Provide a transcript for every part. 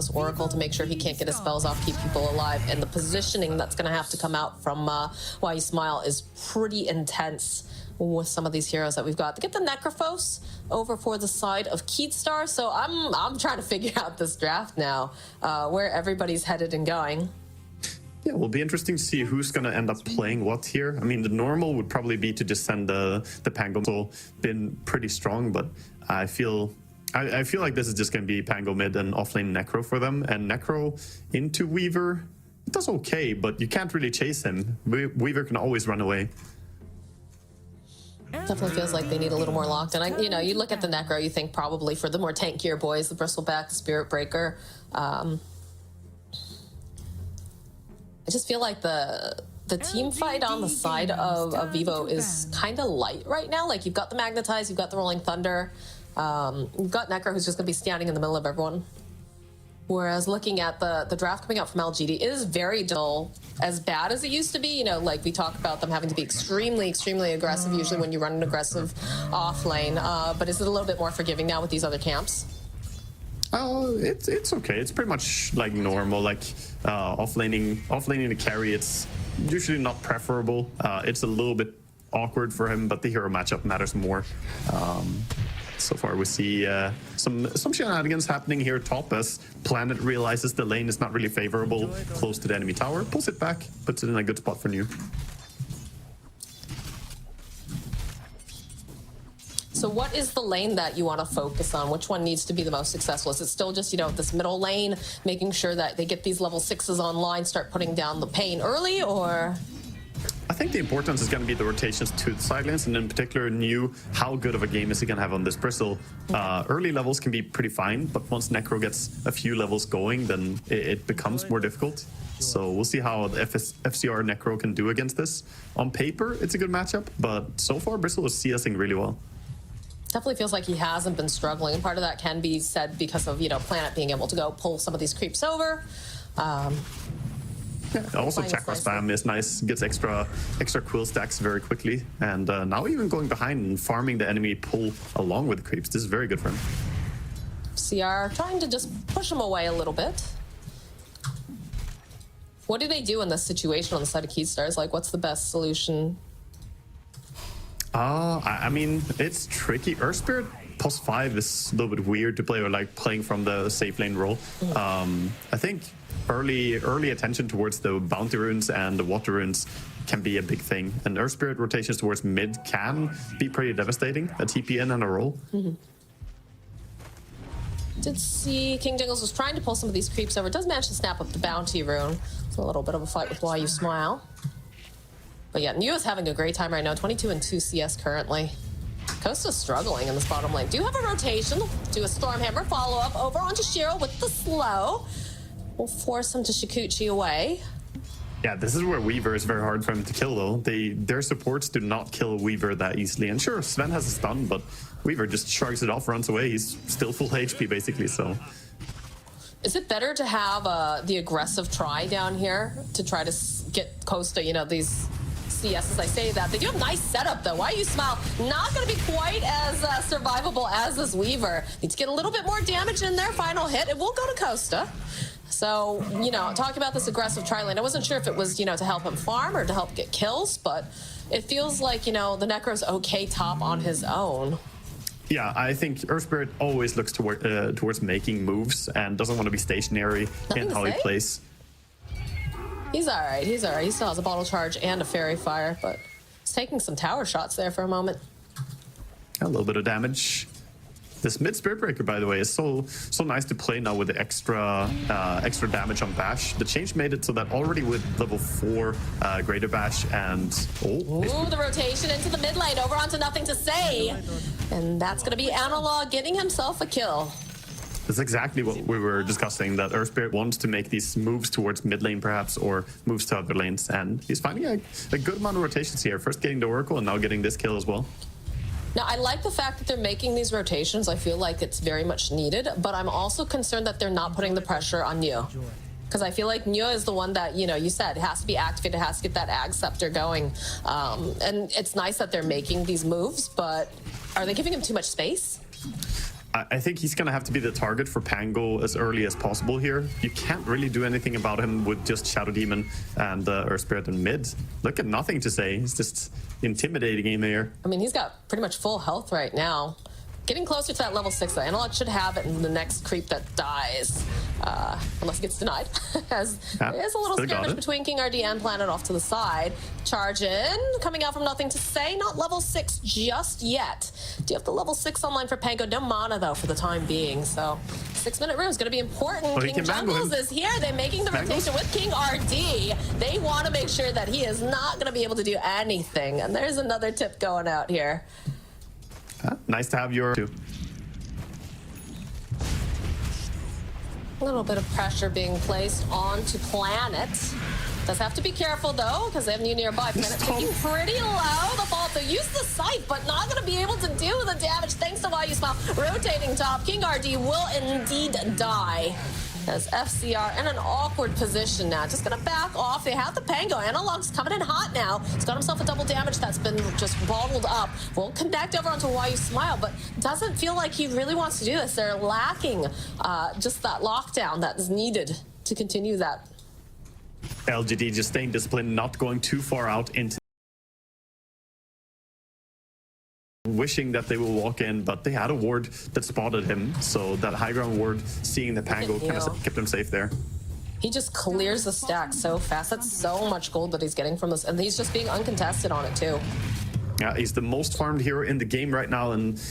Oracle to make sure he can't get his spells off, keep people alive, and the positioning that's going to have to come out from Why You Smile is pretty intense with some of these heroes that we've got. To get the Necrophos over for the side of Keatstar, so I'm trying to figure out this draft now, where everybody's headed and going. Yeah, it will be interesting to see who's going to end up playing what here. I mean, the normal would probably be to just send the Pango. So been pretty strong, but I feel like this is just going to be Pango mid and offlane Necro for them. And Necro into Weaver, it does okay, but you can't really chase him. Weaver can always run away. Definitely feels like they need a little more locked. And you look at the Necro, you think probably for the more tankier boys, the Bristleback, the Spirit Breaker. I just feel like the team fight on the side of Vivo is kind of light right now. Like, you've got the Magnetize, you've got the Rolling Thunder, you've got Necro, who's just going to be standing in the middle of everyone. Whereas looking at the draft coming out from LGD, it is very dull, as bad as it used to be. Like we talk about them having to be extremely, extremely aggressive, usually when you run an aggressive off lane. But is it a little bit more forgiving now with these other camps? It's okay. It's pretty much like normal. Like offlaning the carry, it's usually not preferable. It's a little bit awkward for him, but the hero matchup matters more. So far, we see some shenanigans happening here top as Planet realizes the lane is not really favorable close to the enemy tower, pulls it back, puts it in a good spot for New. So what is the lane that you want to focus on? Which one needs to be the most successful? Is it still just, this middle lane, making sure that they get these level 6s online, start putting down the pain early, or...? I think the importance is going to be the rotations to the side lanes, and in particular, New, how good of a game is he going to have on this Bristle? Early levels can be pretty fine, but once Necro gets a few levels going, then it becomes more difficult. So we'll see how the FCR Necro can do against this. On paper, it's a good matchup, but so far, Bristle is CSing really well. Definitely feels like he hasn't been struggling, and part of that can be said because of, Planet being able to go pull some of these creeps over. Yeah, also Chakra spam is nice, gets extra quill stacks very quickly, and now even going behind and farming the enemy pull along with the creeps. This is very good for him. CR trying to just push him away a little bit. What do they do in this situation on the side of Keystars? Like, what's the best solution? I mean, it's tricky. Earth Spirit +5 is a little bit weird to play, or like playing from the safe lane role. I think early attention towards the bounty runes and the water runes can be a big thing, and Earth Spirit rotations towards mid can be pretty devastating. A TP in and a roll. Did see King Jingles was trying to pull some of these creeps over. Does manage to snap up the bounty rune. It's a little bit of a fight with Why You Smile. But yeah, New is having a great time right now. 22 and 2 CS currently. Costa's struggling in this bottom lane. Do have a rotation. Do a Stormhammer follow-up over onto Shiro with the slow. Will force him to Shikuchi away. Yeah, this is where Weaver is very hard for him to kill, though. Their supports do not kill Weaver that easily. And sure, Sven has a stun, but Weaver just shrugs it off, runs away. He's still full HP, basically, so... Is it better to have the aggressive try down here to try to get Costa, these... CS, as I say that. They do have a nice setup, though. Why You Smile? Not going to be quite as survivable as this Weaver. Needs to get a little bit more damage in there. Final hit. It will go to Costa. So, talking about this aggressive tri lane, I wasn't sure if it was, to help him farm or to help get kills, but it feels like, the Necro's okay top on his own. Yeah, I think Earth Spirit always looks towards making moves and doesn't want to be stationary in how he plays. He's all right. He still has a bottle charge and a fairy fire, but he's taking some tower shots there for a moment. A little bit of damage. This mid Spirit Breaker, by the way, is so nice to play now with the extra damage on Bash. The change made it so that already with level 4 Greater Bash and... Ooh, the rotation into the mid lane, over onto Nothing to Say. And that's going to be Analog getting himself a kill. That's exactly what we were discussing, that Earth Spirit wants to make these moves towards mid lane perhaps, or moves to other lanes, and he's finding a good amount of rotations here. First getting the Oracle and now getting this kill as well. Now, I like the fact that they're making these rotations. I feel like it's very much needed, but I'm also concerned that they're not putting the pressure on Neo. Because I feel like Neo is the one that, you said, has to be activated, has to get that Ag Scepter going. And it's nice that they're making these moves, but are they giving him too much space? I think he's going to have to be the target for Pango as early as possible here. You can't really do anything about him with just Shadow Demon and Earth Spirit in mid. Look at nothing to say. He's just intimidating him here. I mean, he's got pretty much full health right now. Getting closer to that level 6, though. Analog should have it in the next creep that dies. Unless it gets denied. As there is a little skirmish between King RD and Planet off to the side. Charge in, coming out from nothing to say. Not level 6 just yet. Do you have the level 6 online for Pango? No mana, though, for the time being. So 6-minute room is going to be important. Oh, King Jungles is here. They're making the rotation with King RD. They want to make sure that he is not going to be able to do anything. And there's another tip going out here. Nice to have your... A little bit of pressure being placed onto Planet. Does have to be careful, though, because they have new nearby. Planet taking pretty low. The fall to use the scythe, but not going to be able to do the damage thanks to Why You Smile. Rotating top. King RD will indeed die. As FCR in an awkward position now. Just going to back off. They have the Pango. Analog's coming in hot now. He's got himself a double damage that's been just bottled up. Won't connect over onto Why You Smile, but doesn't feel like he really wants to do this. They're lacking just that lockdown that is needed to continue that. LGD just staying disciplined, not going too far out into wishing that they will walk in, but they had a ward that spotted him, so that high ground ward seeing the Pango kind of kept him safe there. He just clears the stack so fast. That's so much gold that he's getting from this, and he's just being uncontested on it too. Yeah, he's the most farmed hero in the game right now, and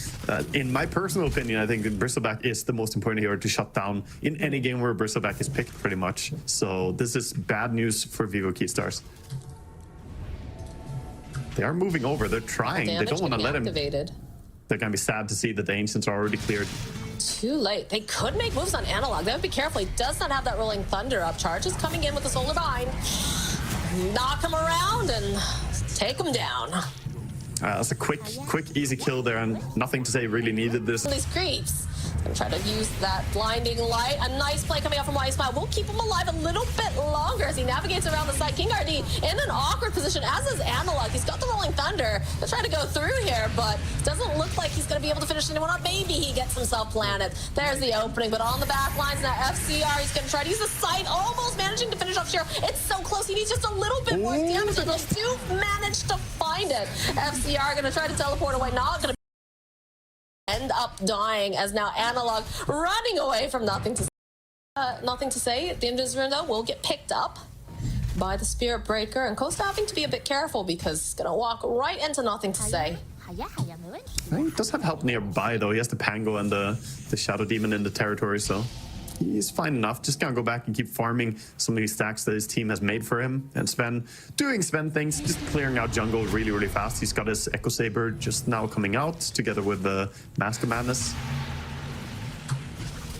in my personal opinion, I think that Bristleback is the most important hero to shut down in any game where Bristleback is picked, pretty much. So this is bad news for Vivo Keystars. They are moving over. They're trying. They don't want to let him. They're going to be sad to see that the Ancients are already cleared. Too late. They could make moves on Analog. They would be careful. He does not have that Rolling Thunder up. Charge is coming in with the Solar Bind. Knock him around and take him down. That's a quick, easy kill there, and nothing to say really needed this. These creeps. Gonna try to use that blinding light. A nice play coming out from Why Smile. We'll keep him alive a little bit longer as he navigates around the side. King RD in an awkward position, as is Analog. He's got the Rolling Thunder. They're trying to go through here, but doesn't look like he's going to be able to finish anyone up. Maybe he gets himself Planet. There's the opening, but on the back lines now, FCR, he's going to try to use the sight, almost managing to finish off Shiro. It's so close. He needs just a little bit more damage, and they do manage to find it. FCR going to try to teleport away. Not going to end up dying, as now Analog running away from nothing to say. The end of this room, though, will get picked up by the Spirit Breaker, and Costa having to be a bit careful because he's going to walk right into nothing to say. He does have help nearby, though. He has the Pango and the Shadow Demon in the territory, so he's fine enough. Just gonna go back and keep farming some of these stacks that his team has made for him. And Sven doing Sven things, just clearing out jungle really, really fast. He's got his Echo Saber just now coming out together with the Mask of Madness.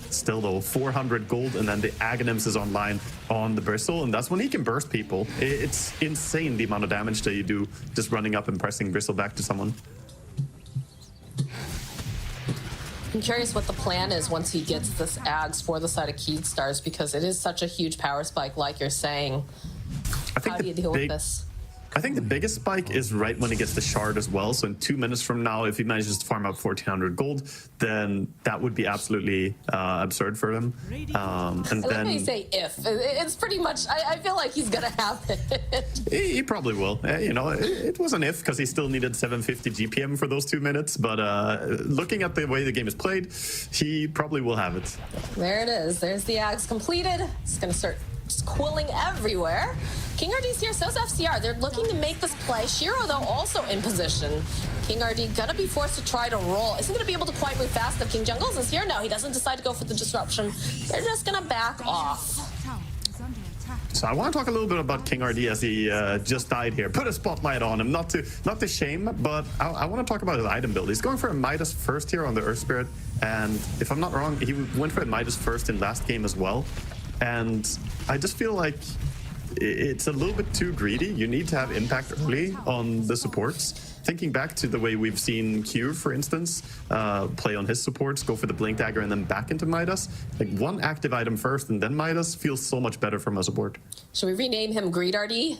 Still, though, 400 gold, and then the Aghanims is online on the Bristle, and that's when he can burst people. It's insane the amount of damage that you do just running up and pressing Bristle back to someone. I'm curious what the plan is once he gets this Ags for the side of Keystars, because it is such a huge power spike, like you're saying. How do you deal with this? I think the biggest spike is right when he gets the shard as well. So in 2 minutes from now, if he manages to farm out 1,400 gold, then that would be absolutely absurd for him. And then let me say if. It's pretty much, I feel like he's going to have it. He probably will. You know, it was an if because he still needed 750 GPM for those 2 minutes. But looking at the way the game is played, he probably will have it. There it is. There's the Ags completed. It's going to start just quilling everywhere. King RD's here, so's FCR. They're looking to make this play. Shiro, though, also in position. King RD gonna be forced to try to roll. Isn't gonna be able to quite move fast if King Jungles is here. No, he doesn't decide to go for the disruption. They're just gonna back off. So I want to talk a little bit about King RD as he just died here. Put a spotlight on him, not to shame, but I want to talk about his item build. He's going for a Midas first here on the Earth Spirit, and if I'm not wrong, he went for a Midas first in last game as well. And I just feel like it's a little bit too greedy. You need to have impact early on the supports. Thinking back to the way we've seen Q, for instance, play on his supports, go for the Blink Dagger and then back into Midas. Like one active item first and then Midas feels so much better from a support. Should we rename him Greed RD?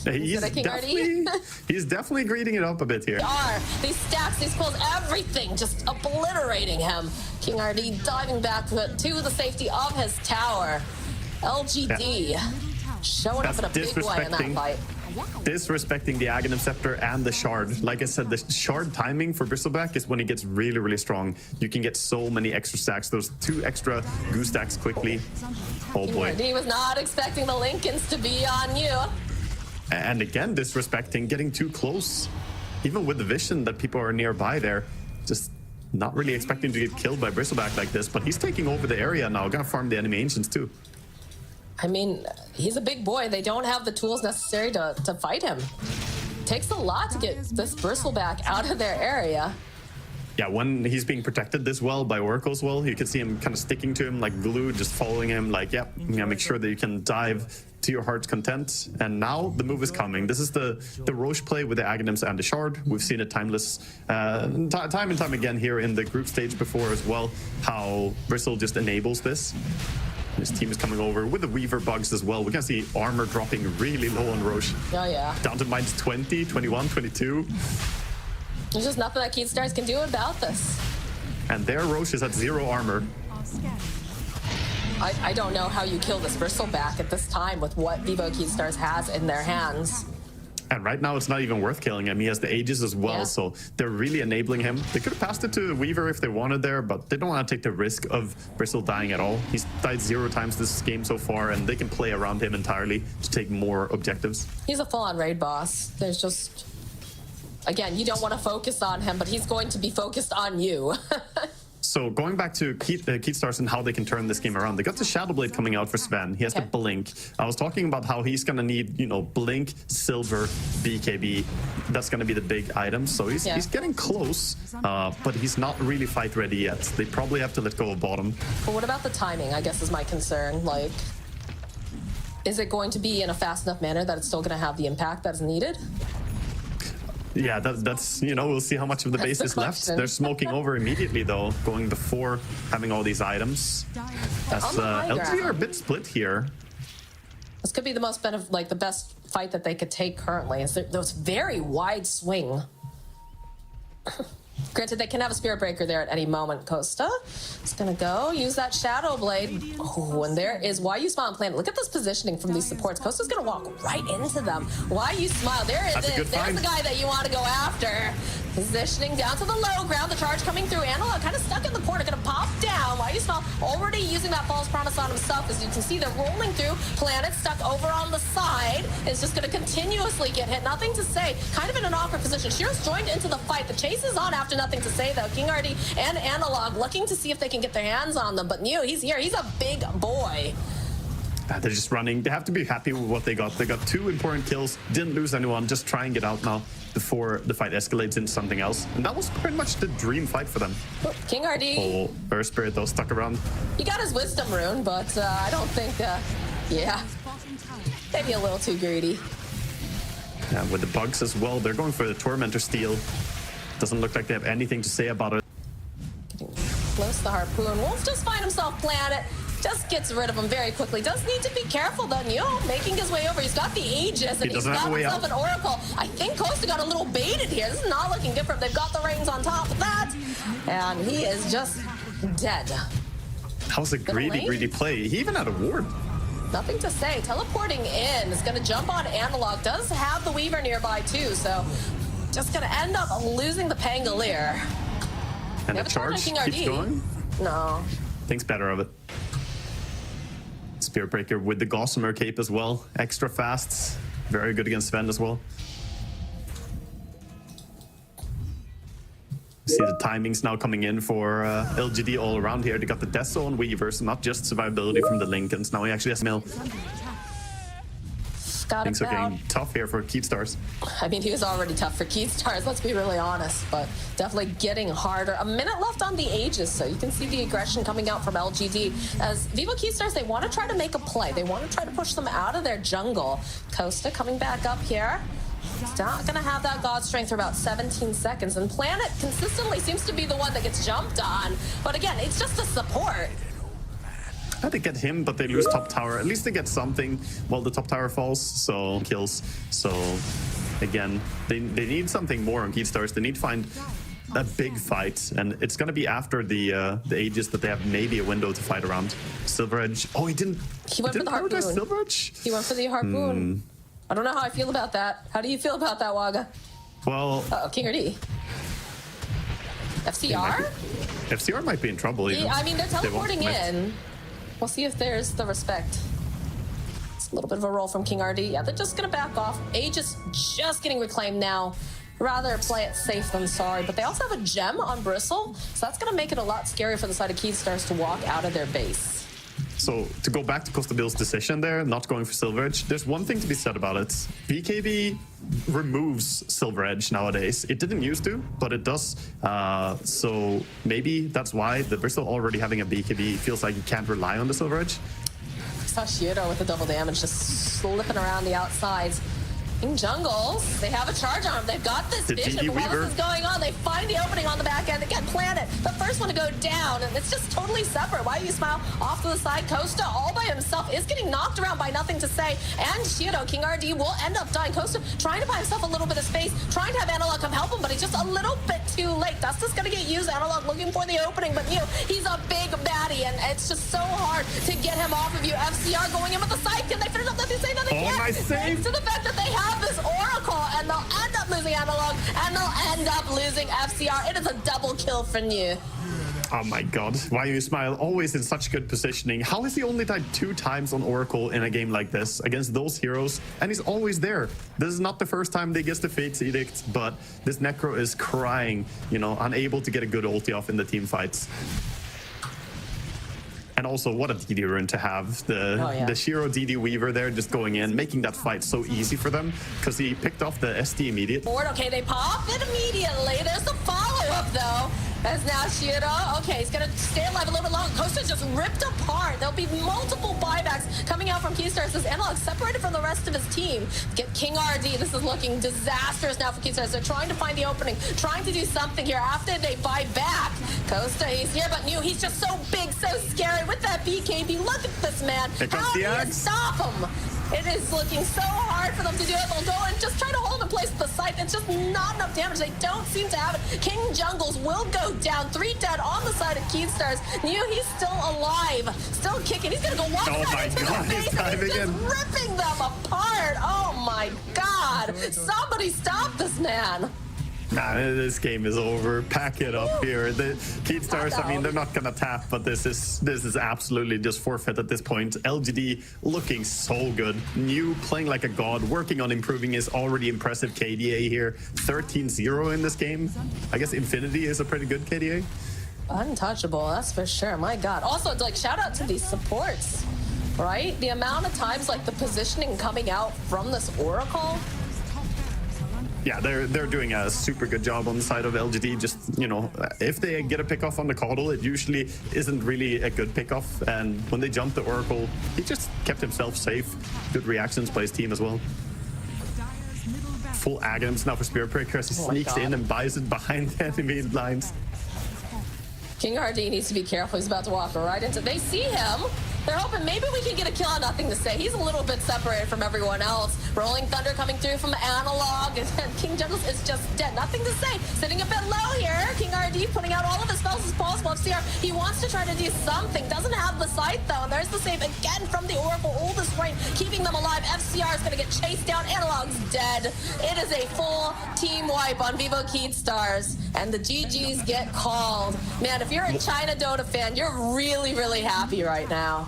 He's definitely greeding it up a bit here. These stacks, these pulls, everything just obliterating him. King RD diving back to the safety of his tower. LGD showing up in a big way in that fight. Disrespecting the Aghanim Scepter and the Shard. Like I said, the Shard timing for Bristleback is when he gets really, really strong. You can get so many extra stacks. Those 2 extra goose stacks quickly. Oh boy. He was not expecting the Lincolns to be on you. And again, disrespecting, getting too close. Even with the vision that people are nearby there. Just not really expecting to get killed by Bristleback like this. But he's taking over the area now. Gonna farm the enemy ancients too. I mean, he's a big boy. They don't have the tools necessary to fight him. Takes a lot to get this Bristleback out of their area. Yeah, when he's being protected this well by Oracle as well, you can see him kind of sticking to him like glue, just following him like, yep, I'm gonna make sure that you can dive to your heart's content. And now the move is coming. This is the Roche play with the Aghanims and the Shard. We've seen it time and time again here in the group stage before as well, how Bristle just enables this. His team is coming over with the Weaver bugs as well. We can see armor dropping really low on Roche. Oh, yeah. Down to minus 20, 21, 22. There's just nothing that Keystars can do about this. And there Roche is at 0 armor. I don't know how you kill this Bristleback at this time with what Vivo Keystars has in their hands. And right now, it's not even worth killing him. He has the Aegis as well, so they're really enabling him. They could have passed it to Weaver if they wanted there, but they don't want to take the risk of Bristle dying at all. He's died 0 times this game so far, and they can play around him entirely to take more objectives. He's a full-on raid boss. There's just... Again, you don't want to focus on him, but he's going to be focused on you. So going back to Keystars and how they can turn this game around, they got the Shadowblade coming out for Sven. He has the Blink. I was talking about how he's going to need, you know, Blink, Silver, BKB. That's going to be the big items. So he's getting close, but he's not really fight ready yet. They probably have to let go of bottom. But what about the timing, I guess, is my concern. Like, is it going to be in a fast enough manner that it's still going to have the impact that's needed? Yeah, that's, you know, we'll see how much of the base is left. They're smoking over immediately, though, going before having all these items. As LGD are a bit split here. This could be the most the best fight that they could take currently. Is those very wide swing. Granted, they can have a Spirit Breaker there at any moment. Costa is going to go use that Shadow Blade. Oh, and there is Why You Smile on Planet. Look at this positioning from these supports. Costa's going to walk right into them. Why You Smile. There it is. There's the guy that you want to go after. Positioning down to the low ground. The charge coming through. Analog kind of stuck in the corner. Going to pop down. Why You Smile already using that false promise on himself. As you can see, they're rolling through. Planet stuck over on the side. Is just going to continuously get hit. Nothing to say. Kind of in an awkward position. Shear's joined into the fight. The chase is on after nothing to say, though. King RD and Analog looking to see if they can get their hands on them. But Neo, he's here. He's a big boy. They're just running. They have to be happy with what they got. They got 2 important kills. Didn't lose anyone. Just try and get out now before the fight escalates into something else. And that was pretty much the dream fight for them. King RD. Oh, Earth Spirit, though, stuck around. He got his Wisdom rune, but I don't think, yeah. Maybe a little too greedy. Yeah, with the bugs as well. They're going for the Tormentor Steel. Doesn't look like they have anything to say about it. Getting close to the Harpoon. Wolf just find himself Planet. Just gets rid of him very quickly. Does need to be careful, though. Neo making his way over. He's got the Aegis, and he's got himself an Oracle. I think Costa got a little baited here. This is not looking different. They've got the reins on top of that. And he is just dead. That was a greedy play. He even had a ward. Nothing to say. Teleporting in is going to jump on Analog. Does have the Weaver nearby, too, so just going to end up losing the Pangolier. And the charge keeps going? No. Thinks better of it. Spirit Breaker with the Gossamer Cape as well. Extra fast. Very good against Sven as well. See the timings now coming in for LGD all around here. They got the Death Zone Weavers, not just survivability from the Lincolns. Now he actually has Mill. Things are getting tough here for Keystars. I mean, he was already tough for Keystars, let's be really honest, but definitely getting harder. A minute left on the Aegis, so you can see the aggression coming out from LGD. As Vivo Keystars, they want to try to make a play. They want to try to push them out of their jungle. Costa coming back up here. He's not going to have that God Strength for about 17 seconds, and Planet consistently seems to be the one that gets jumped on. But again, it's just a support. They get him, but they lose top tower. At least they get something while the top tower falls, so kills. So again, they need something more on Keystars. They need to find a big fight, and it's going to be after the Aegis that they have maybe a window to fight around. Silver Edge. Oh, he didn't. He went for the harpoon. Silver Edge? He went for the harpoon. I don't know how I feel about that. How do you feel about that, Waga? Well, King or D? FCR? FCR might be in trouble. Yeah, I mean, they're teleporting in. We'll see if there's the respect. It's a little bit of a roll from King RD. Yeah, they're just going to back off. Aegis just getting reclaimed now. Rather play it safe than sorry. But they also have a gem on Bristle, so that's going to make it a lot scarier for the side of Keystars to walk out of their base. So to go back to Costa Bill's decision there, not going for Silver Edge, there's one thing to be said about it. BKB removes Silver Edge nowadays. It didn't used to, but it does. So maybe that's why the Bristol already having a BKB feels like you can't rely on the Silver Edge. Saw Shiro with the double damage just slipping around the outsides. In jungles, they have a charge on them. They've got this vision. But while this is going on, they find the opening on the back end. Again, Planet, the first one to go down, and it's just totally separate. Why you smile off to the side? Costa all by himself is getting knocked around by nothing to say. And Shiro, King RD will end up dying. Costa trying to buy himself a little bit of space, trying to have Analog come help him, but he's just a little bit too late. That's just going to get used. Analog looking for the opening, but he's a big baddie, and it's just so hard to get him off of you. FCR going in with the side. Can they finish up that? They say no, they can't. Nice save. Thanks to the fact that they have this Oracle, and they'll end up losing Analog, and they'll end up losing FCR. It is a double kill for New. Oh my god, why you smile? Always in such good positioning. How has he only died 2 times on Oracle in a game like this against those heroes? And he's always there. This is not the first time they get the Fate's Edict, but this Necro is crying, unable to get a good ulti off in the team fights. And also, what a DD run to have. The Shiro DD Weaver there just going in, making that fight so easy for them because he picked off the SD immediate. Okay, they pop it immediately. There's a follow-up, though. As now Shiro, okay, he's gonna stay alive a little bit longer. Costa's just ripped apart. There'll be multiple buybacks coming out from Keystars as Analog separated from the rest of his team. Get King RD. This is looking disastrous now for Keystars. They're trying to find the opening, trying to do something here after they buy back. Costa, he's here, but New, he's just so big, so scary with that BKB. Look at this man. How do you stop him? It is looking so hard for them to do it. They'll go and just try to hold in place the site. It's just not enough damage. They don't seem to have it. King Jungles will go down. 3 dead on the side of Keystars. New, he's still alive. Still kicking. He's going to go walk into the face and he's just ripping them apart. Oh my god. Somebody stop this man. Nah, this game is over. Pack it up here. The Keystars, I mean, they're not gonna tap, but this is absolutely just forfeit at this point. LGD looking so good. New playing like a god, working on improving his already impressive KDA here. 13-0 in this game. I guess Infinity is a pretty good KDA. Untouchable, that's for sure. My god. Also, shout out to these supports, right? The amount of times, the positioning coming out from this Oracle. Yeah, they're doing a super good job on the side of LGD. Just, if they get a pick off on the Caudal, it usually isn't really a good pick off. And when they jumped the Oracle, he just kept himself safe. Good reactions by his team as well. Full Agams now for Spirit Breaker as he sneaks in and buys it behind the enemy lines. King RD needs to be careful. He's about to walk right into. They see him. They're hoping maybe we can get a kill on nothing to say. He's a little bit separated from everyone else. Rolling Thunder coming through from Analog, and King Jungles is just dead. Nothing to say. Sitting a bit low here. King RD putting out all of his spells as possible. FCR, he wants to try to do something. Doesn't have the sight though. And there's the save again from the Oracle. Oldest Reign, keeping them alive. FCR is going to get chased down. Analog's dead. It is a full team wipe on Vivo Keystars, and the GGs get called. Man, if you're a China Dota fan, you're really, really happy right now.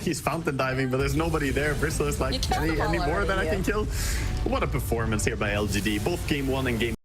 He's fountain diving, but there's nobody there. Bristol is like, any more that I can kill? What a performance here by LGD. Both game 1 and game